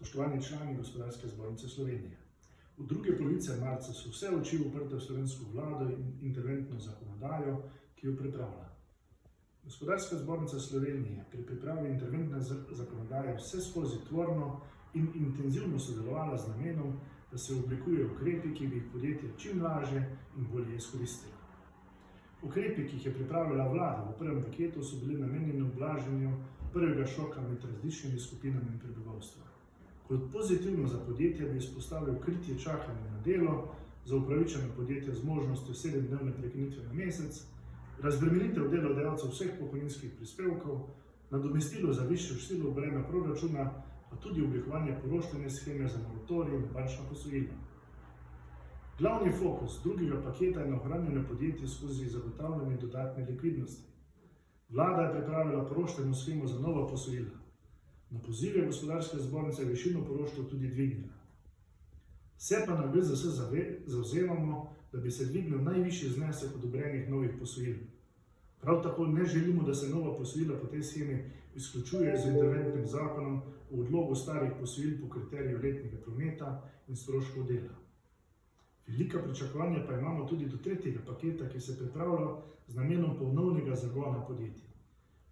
Spoštovani člani Gospodarske zbornice Slovenije. V druge polovice marca so vse oči uprte v slovensko vlado in interventno zakonodajo, ki jo pripravlja. Gospodarska zbornica Slovenije pri pripravi interventne zakonodaje vse skozi tvorno in intenzivno sodelovala z namenom, da se oblikujejo ukrepi, ki bi jih podjetje čim lažje in bolje izkoristila. Ukrepi, ki jih je pripravila vlada v prvem paketu, so bili namenjeni ublažanju prvega šoka med različnimi skupinami prebivalstva. Kot pozitivno za podjetje bi izpostavil kritje čakanja na delo za upravičena podjetja z možnostjo 7-dnevne prekinitve na mesec, razbremenitev delodajalcev vseh pokojninskih prispevkov, nadomestilo za višjo silo breme proračuna, pa tudi oblikovanje poroštvene sheme za moratorij in bančna posojila. Glavni fokus drugega paketa je na ohranjanje podjetij skozi zagotavljanje dodatne likvidnosti. Vlada je pripravila poroštveno shemo za nova posojila. Na pozive Gospodarske zbornice je višino poroštev tudi dvignila. Se pa na GZS zavzemamo, da bi se dvignil najvišji znesek odobrenih novih posojil. Prav tako ne želimo, da se nova posojila po tej shemi izključujejo z interventnim zakonom o odlogu starih posojil po kriteriju letnega prometa in stroškov dela. Velika pričakovanja pa imamo tudi do tretjega paketa, ki se pripravlja z namenom ponovnega zagona podjetij.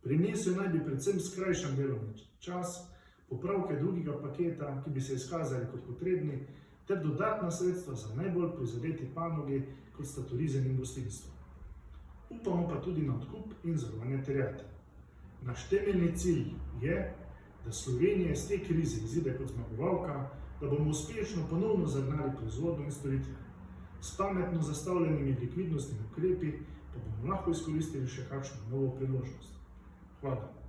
Prinesel naj bi predvsem skrajšan delovni čas, popravke drugega paketa, ki bi se izkazali kot potrebni, ter dodatna sredstva za najbolj prizadeti panogi, kot sta turizem in gostinstvo. Upamo pa tudi na odkup in zavarovanje terjatev. Naš temeljni cilj je, da Slovenija iz te krize izide kot zmagovalka, da bomo uspešno ponovno zagnali proizvodnjo in storitve. S pametno zastavljenimi likvidnostnimi ukrepi pa bomo lahko izkoristili še kakšno novo priložnost. Hvala.